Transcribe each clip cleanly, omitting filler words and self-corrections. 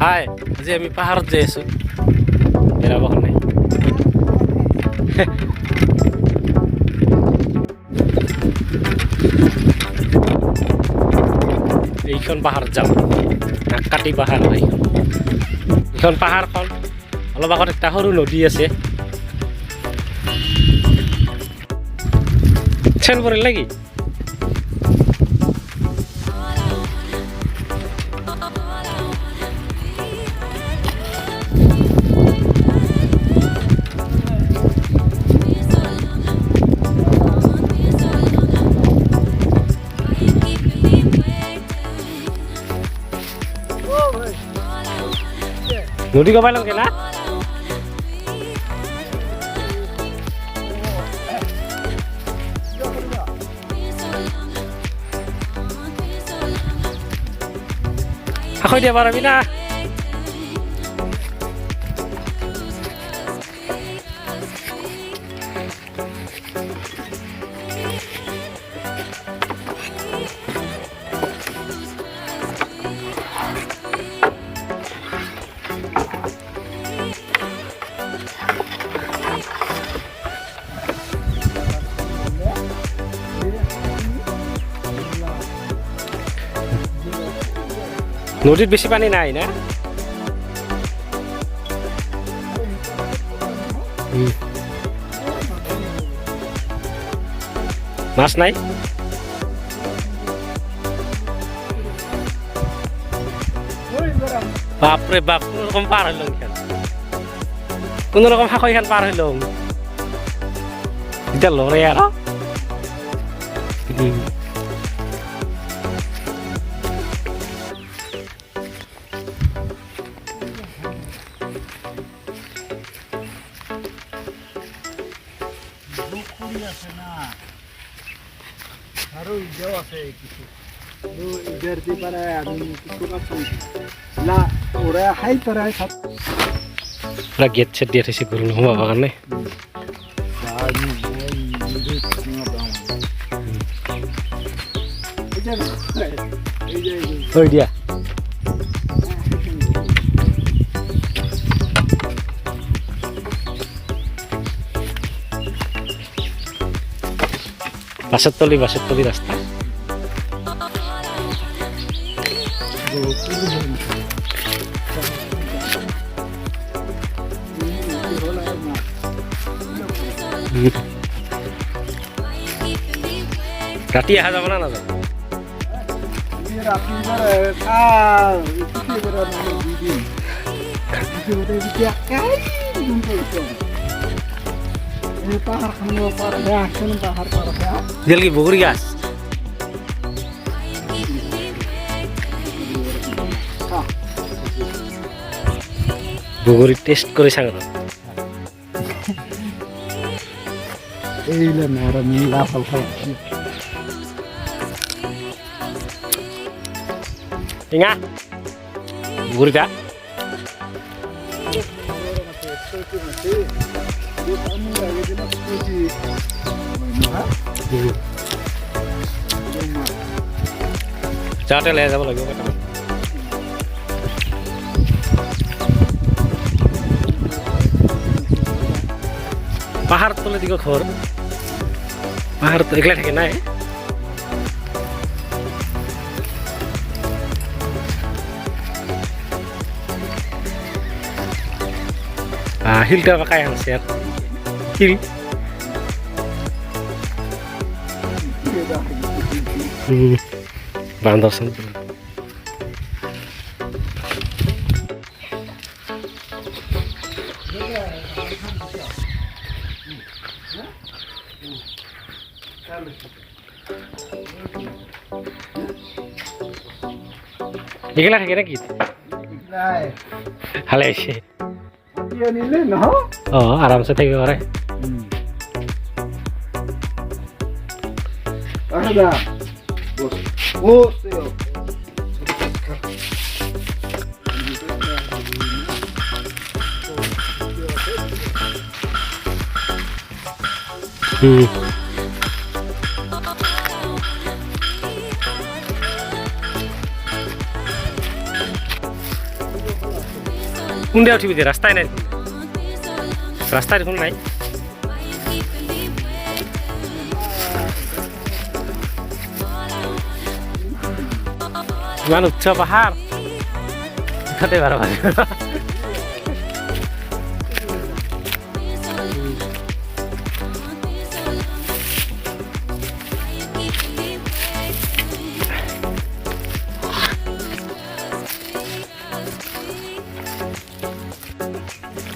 High আজি আমি পাহাৰত যাই আছো বেৰাব কাৰণে এইখন পাহাৰত যাম কাটি পাহাৰ হয় এইখন পাহাৰখন অলপ আগত একটা সৰু নদী আছে চেন পৰিল নেকি নদী কবাই লগে না আখৈ দিয়া পারবি না নদীত বেশি পানি নাই না মাছ নাই বাপরে বাপ কোনোরকম পার হইল কোনোরকম হাঁকই খান পার হইল এটা লড়ে আর আছে না আরো ইজাও আছে কিছু তো ইজার দি পারে আমি কিছু না লা ওরা হাই তারা সব ওরা গেট সেট দিয়ে থৈছে গরু নহবা কাৰণে হৈ দিয়া বাসতলি রাস্তা রাতি আহা যাব না না যাব Dia lagi bogor gas. Bogori test করে সাগর। এই লে মারা নীলা ফল ফল। Ingat. Bogori gas. Chate le যাব লাগিব কেটামান পাহাড় তলে দিকে ঘর পাহাড় তো একলা থাকে না হিলটা কাই আনছে আর হিল বান্দরসন এগুলা থাকে নাকি ভালো আছে আরামসে থেকে করে কোনটা উঠিবি দে রাস্তায় নাই রাস্তায় দেখোন নাই ইমান উচ্চ পাহাৰ উঠতে বাৰ বাজে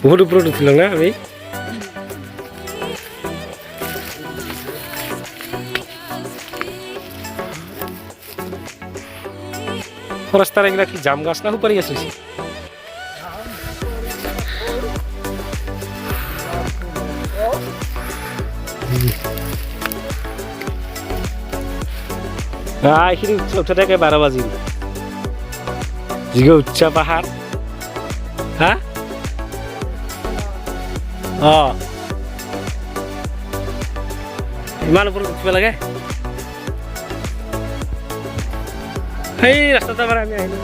বহুত ওপৰত উঠিলোঁ না আমি রাস্তার এগুলা কি জাম গাছ না উপরে গেছিস এইখিনি উঠোতে একে 12 বাজিল যিগো উচ্চা পাহাড় হ্যাঁ ইমান ওপৰত উঠিব লাগে সেই ৰাস্তাটা পৰা আমি আহিলোঁ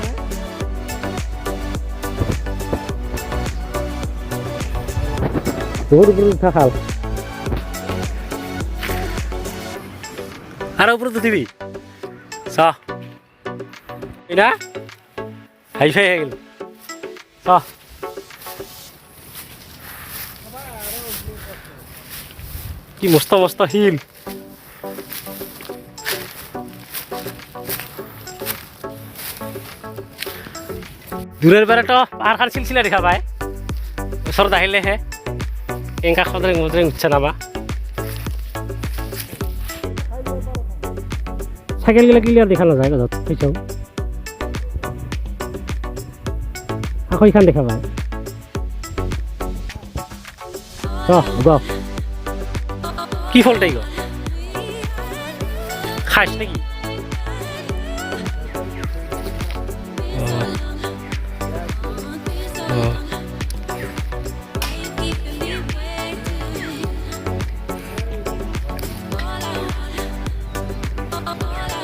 বহুত ওপৰত উঠা খাল আৰু ওপৰত উঠিবি চাহ না হাই ফাই হৈ গ'ল চাহ কি মস্ত মস্ত শিল দূরের বেড়াটা পাহাড় সিলসিলা দেখা পায় ওচৰত আহিলেহে এংকা খদৰেং মদৰেং উঠছে নামা চাইকেলগিলা ক্লিয়াৰ দেখা নাযায় গছত চাওঁ আকৌ এইখান দেখা পায় কি ফলটাই গো খাস নাকি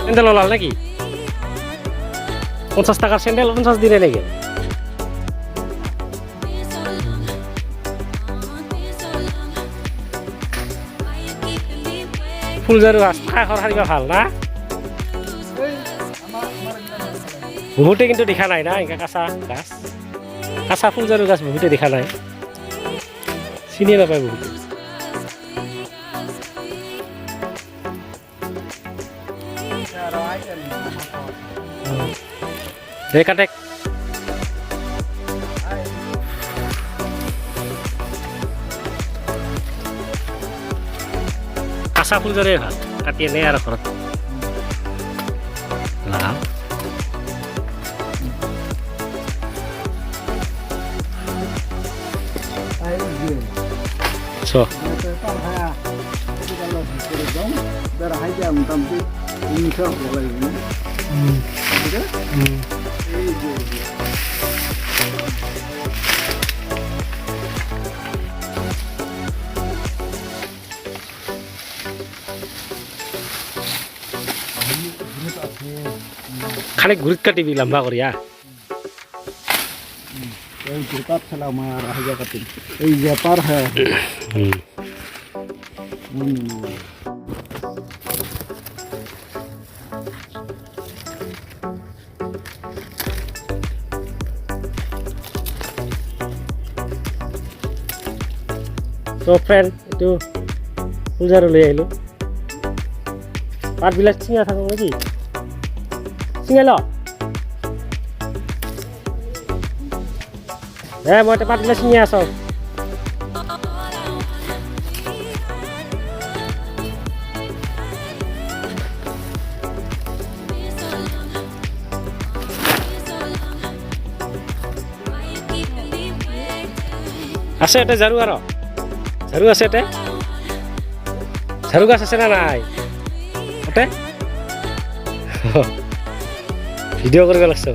স্যান্ডেল ওলাল নাকি 50 টাকার স্যান্ডেল 50 দিনে লেগে ফুলজাৰু গাছ খাৰ হাৰিবা ভাল না বহুতে কিন্তু দেখা নাই না এনেকা কাঁচা গাছ কাঁচা ফুলজাৰু গাছ বহুতে দেখা নাই চিনিয়ে নাপায় বহুতে কাটে কাঁচা ফুলজাৰে ভাল কাটি এনে আৰু ঘৰত লাভ খালি ঘুরিত কাটিবি লম্বা করিয়া এই যে কাট খেলা মার হাজা কাটিন এই যে পার হ্যাঁ তো ফ্রেন্ড এইটো ফুলজাৰু লৈ আহিলোঁ পাতবিলাক চিঙা থাকোঁ নেকি চিঙাই ল মই এতিয়া পাতবিলাক চিঙি আছোঁ আছে এটা ঝাৰু আৰু ঝাৰু আছে এটা ঝাৰু গাছ আছে না নাই ওতে ভিডিঅ' কৰিব লাগছে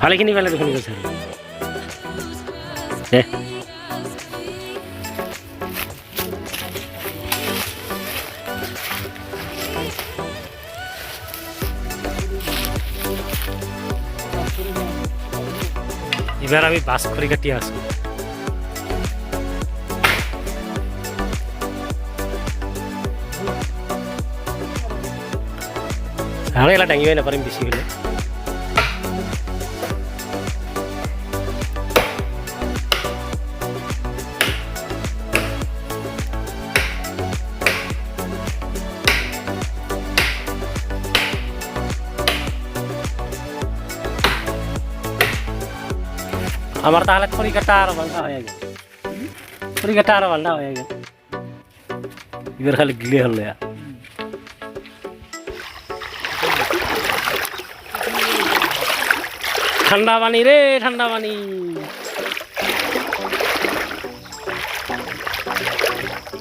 ভালেখিনি পালে দেখোন গছ দে এবার আমি বাস খড়ি কাটি আছো আমি এলা ডাঙিবই নাপারিম বেশি হলে আমার তাহলে খড়ি কাটা আরো ভালটা হয়ে গেল খড়ি কাটা আরো ভালটা হয়ে গেল এবার খালি গিলে হলো ঠান্ডা পানি রে ঠান্ডা পানি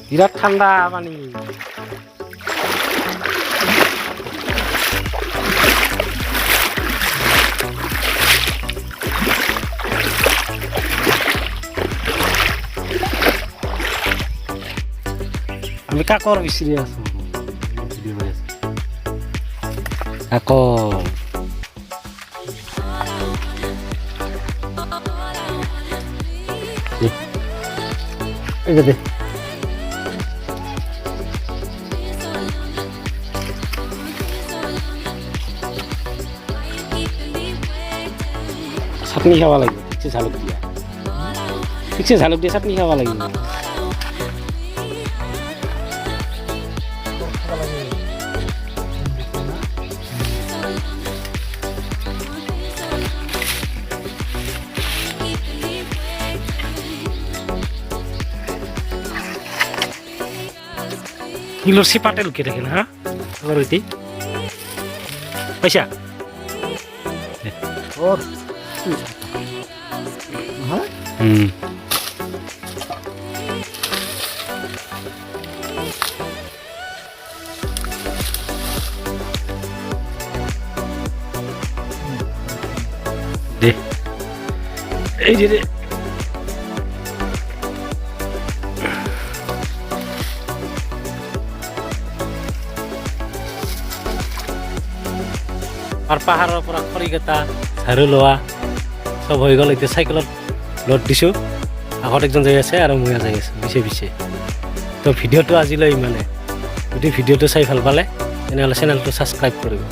বিরাট ঠান্ডা পানি আমি কাকর বিচৰি আছো কাকৰ এই যে দে চাটনি খাব লাগিব ঠিকছে ঝালুক দিয়া ঠিকছে ঝালুক দিয়ে চাটনি খাব লাগিব Nilor si patel kira kira, ha? Baru itu, Aisyah. Oh, hah? Deh, deh. আর পাহাড়ৰ পৰা খৰি কটা ঝাৰু লোৱা চব হৈ গ'ল এতিয়া চাইকেলত লোড দিছোঁ আগত একজন যাই আছে আৰু মই যাই আছোঁ পিছে তো ভিডিঅ'টো আজিলৈ ইমানে যদি ভিডিঅ'টো চাই ভাল পালে তেনেহ'লে চেনেলটো ছাবস্ক্ৰাইব কৰিব